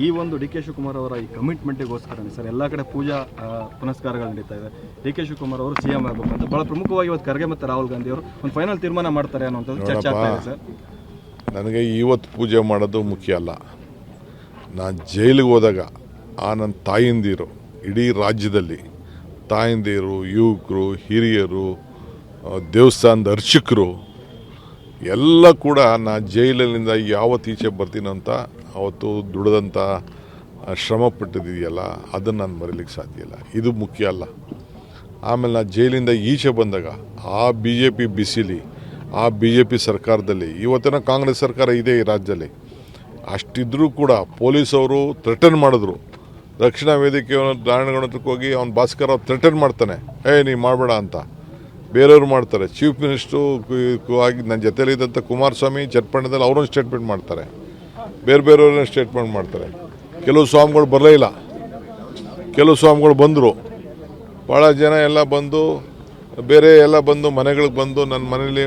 ಈ ಒಂದು D K Shivakumar ಅವರ ಈ ಕಮಿಟ್ಮೆಂಟಿಗೋಸ್ಕರ ಸರ್ ಎಲ್ಲ ಕಡೆ ಪೂಜಾ ಪುನಸ್ಕಾರಗಳು ನಡೀತಾ ಇದೆ. ಡಿ ಕೆ ಶಿವಕುಮಾರ್ ಅವರು ಸಿಎಂ ಆಗಬೇಕು ಅಂತ ಬಹಳ ಪ್ರಮುಖವಾಗಿ ಇವತ್ತು ಖರ್ಗೆ ಮತ್ತು ರಾಹುಲ್ ಗಾಂಧಿ ಅವರು ಒಂದು ಫೈನಲ್ ತೀರ್ಮಾನ ಮಾಡ್ತಾರೆ ಅನ್ನೋಂಥದ್ದು ಚರ್ಚೆ ಆಗ್ತಾ ಇದೆ ಸರ್. ನನಗೆ ಇವತ್ತು ಪೂಜೆ ಮಾಡೋದು ಮುಖ್ಯ ಅಲ್ಲ. ನಾನು ಜೈಲಿಗೆ ಹೋದಾಗ ನನ್ನ ತಾಯಿಂದಿರು ಇಡೀ ರಾಜ್ಯದಲ್ಲಿ ತಾಯಿಂದಿರು, ಯುವಕರು, ಹಿರಿಯರು, ದೇವಸ್ಥಾನದ ಅರ್ಚಕರು ಎಲ್ಲ ಕೂಡ ನಾ ಜೈಲಿನಿಂದ ಯಾವತ್ತು ಈಚೆ ಬರ್ತೀನಂತ ಅವತ್ತು ದುಡಿದಂಥ ಶ್ರಮ ಪಟ್ಟಿದೆಯಲ್ಲ ಅದನ್ನು ನಾನು ಮರೀಲಿಕ್ಕೆ ಸಾಧ್ಯ ಇಲ್ಲ. ಇದು ಮುಖ್ಯ ಅಲ್ಲ. ಆಮೇಲೆ ನಾನು ಜೈಲಿಂದ ಈಚೆ ಬಂದಾಗ ಆ ಬಿ ಜೆ ಪಿ ಬಿಸಿಲಿ, ಆ ಬಿ ಜೆ ಪಿ ಸರ್ಕಾರದಲ್ಲಿ, ಇವತ್ತಿನ ಕಾಂಗ್ರೆಸ್ ಸರ್ಕಾರ ಇದೆ ಈ ರಾಜ್ಯದಲ್ಲಿ, ಅಷ್ಟಿದ್ರೂ ಕೂಡ ಪೊಲೀಸವರು ಥ್ರೆಟನ್ ಮಾಡಿದ್ರು. ರಕ್ಷಣಾ ವೇದಿಕೆಯನ್ನು ನಾರಾಯಣಗೌಡಕ್ಕೆ ಹೋಗಿ ಅವ್ನು ಭಾಸ್ಕರ್ ಅವ್ರು ಥ್ರೆಟನ್ ಮಾಡ್ತಾನೆ, ನೀ ಮಾಡಬೇಡ ಅಂತ. ಬೇರೆಯವರು ಮಾಡ್ತಾರೆ. ಚೀಫ್ ಮಿನಿಸ್ಟ್ರು ಆಗಿ ನನ್ನ ಜೊತೆಲಿದ್ದಂಥ ಕುಮಾರಸ್ವಾಮಿ ಚಟ್ಪಣ್ಣದಲ್ಲಿ ಅವರೊಂದು ಸ್ಟೇಟ್ಮೆಂಟ್ ಮಾಡ್ತಾರೆ, ಬೇರೆಯವ್ರನ್ನ ಸ್ಟೇಟ್ಮೆಂಟ್ ಮಾಡ್ತಾರೆ. ಕೆಲವು ಸ್ವಾಮಿಗಳು ಬರಲೇ ಇಲ್ಲ, ಕೆಲವು ಸ್ವಾಮಿಗಳು ಬಂದರು. ಭಾಳ ಜನ ಎಲ್ಲ ಬಂದು ಬೇರೆ ಎಲ್ಲ ಬಂದು ಮನೆಗಳಿಗೆ ಬಂದು ನನ್ನ ಮನೇಲಿ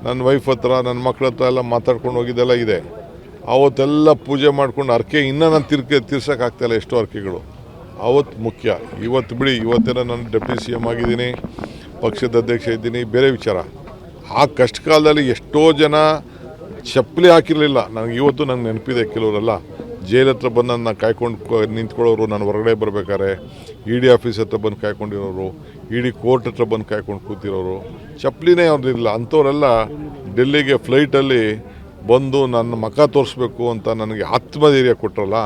ನನ್ನ ವೈಫ್ ಹತ್ರ ನನ್ನ ಮಕ್ಕಳ ಹತ್ರ ಎಲ್ಲ ಮಾತಾಡ್ಕೊಂಡು ಹೋಗಿದ್ದೆಲ್ಲ ಇದೆ. ಅವತ್ತೆಲ್ಲ ಪೂಜೆ ಮಾಡ್ಕೊಂಡು ಅರ್ಕೆ ಇನ್ನೂ ನಾನು ತೀರ್ಸೋಕ್ಕಾಗ್ತಾಯಿಲ್ಲ ಎಷ್ಟೋ ಅರ್ಕೆಗಳು. ಅವತ್ತು ಮುಖ್ಯ. ಇವತ್ತು ಬಿಡಿ, ಇವತ್ತೇನೋ ನಾನು ಡೆಪ್ಯೂಟಿ ಸಿ ಎಮ್ ಆಗಿದ್ದೀನಿ, ಪಕ್ಷದ ಅಧ್ಯಕ್ಷ ಇದ್ದೀನಿ, ಬೇರೆ ವಿಚಾರ. ಆ ಕಷ್ಟ ಕಾಲದಲ್ಲಿ ಎಷ್ಟೋ ಜನ ಚಪ್ಪಲಿ ಹಾಕಿರಲಿಲ್ಲ. ನನಗೆ ಇವತ್ತು ನಂಗೆ ನೆನಪಿದೆ. ಕೆಲವರೆಲ್ಲ ಜೈಲ್ ಹತ್ರ ಬಂದು ನನ್ನ ಕಾಯ್ಕೊಂಡು ನಿಂತ್ಕೊಳ್ಳೋರು, ನಾನು ಹೊರಗಡೆ ಬರಬೇಕಾದ್ರೆ ಇ ಡಿ ಆಫೀಸ್ ಹತ್ರ ಬಂದು ಕಾಯ್ಕೊಂಡಿರೋರು, ಇ ಕೋರ್ಟ್ ಹತ್ರ ಬಂದು ಕಾಯ್ಕೊಂಡು ಕೂತಿರೋರು, ಚಪ್ಪಲಿನೇ ಅವ್ರದ್ದಿರಲಿಲ್ಲ. ಅಂಥವರೆಲ್ಲ ಡೆಲ್ಲಿಗೆ ಫ್ಲೈಟಲ್ಲಿ ಬಂದು ನನ್ನ ಮುಖ ತೋರಿಸ್ಬೇಕು ಅಂತ ನನಗೆ ಆತ್ಮಧೈರ್ಯ ಕೊಟ್ಟರಲ್ಲ,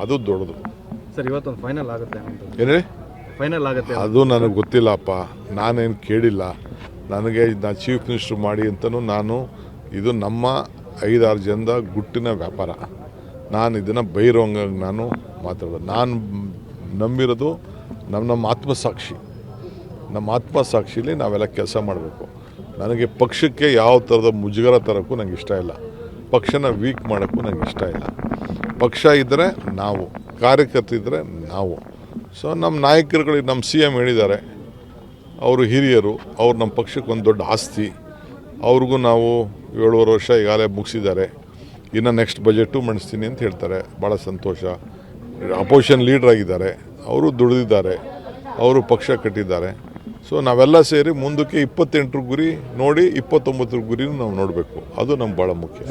ಅದು ದೊಡ್ಡದು ಸರ್. ಇವತ್ತೊಂದು ಫೈನಲ್ ಆಗುತ್ತೆ ಏನೇ ಫೈನಲ್ ಆಗುತ್ತೆ ಅದು ನನಗೆ ಗೊತ್ತಿಲ್ಲಪ್ಪ. ನಾನೇನು ಕೇಳಿಲ್ಲ. ನನಗೆ ನಾನು ಚೀಫ್ ಮಿನಿಸ್ಟ್ರು ಮಾಡಿ ಅಂತಲೂ ನಾನು, ಇದು ನಮ್ಮ 5-6 ಜನದ ಗುಟ್ಟಿನ ವ್ಯಾಪಾರ. ನಾನು ಇದನ್ನು ಬೈರೋಂಗಾಗಿ ನಾನು ಮಾತಾಡೋದು. ನಾನು ನಂಬಿರೋದು ನಮ್ಮ ಆತ್ಮಸಾಕ್ಷಿ. ನಮ್ಮ ಆತ್ಮಸಾಕ್ಷಿಲಿ ನಾವೆಲ್ಲ ಕೆಲಸ ಮಾಡಬೇಕು. ನನಗೆ ಪಕ್ಷಕ್ಕೆ ಯಾವ ಥರದ ಮುಜುಗರ ತರೋಕ್ಕೂ ನನಗೆ ಇಷ್ಟ ಇಲ್ಲ. ಪಕ್ಷನ ವೀಕ್ ಮಾಡೋಕ್ಕೂ ನನಗೆ ಇಷ್ಟ ಇಲ್ಲ. ಪಕ್ಷ ಇದ್ದರೆ ನಾವು, ಕಾರ್ಯಕರ್ತರಿದ್ದರೆ ನಾವು. ಸೊ ನಮ್ಮ ನಾಯಕರುಗಳಿಗೆ ನಮ್ಮ ಸಿ ಎಮ್ ಹೇಳಿದ್ದಾರೆ, ಅವರು ಹಿರಿಯರು, ಅವ್ರು ನಮ್ಮ ಪಕ್ಷಕ್ಕೆ ಒಂದು ದೊಡ್ಡ ಆಸ್ತಿ. ಅವ್ರಿಗೂ ನಾವು 7.5 ವರ್ಷ ಈಗಾಗಲೇ ಮುಗಿಸಿದ್ದಾರೆ. ಇನ್ನು ನೆಕ್ಸ್ಟ್ ಬಜೆಟು ಮಂಡಿಸ್ತೀನಿ ಅಂತ ಹೇಳ್ತಾರೆ. ಭಾಳ ಸಂತೋಷ. ಅಪೋಸಿಷನ್ ಲೀಡರ್ ಆಗಿದ್ದಾರೆ, ಅವರು ದುಡಿದಿದ್ದಾರೆ, ಅವರು ಪಕ್ಷ ಕಟ್ಟಿದ್ದಾರೆ. ಸೊ ನಾವೆಲ್ಲ ಸೇರಿ ಮುಂದಕ್ಕೆ 28 ಗುರಿ ನೋಡಿ 29 ಗುರಿನೂ ನಾವು ನೋಡಬೇಕು. ಅದು ನಮ್ಗೆ ಭಾಳ ಮುಖ್ಯ.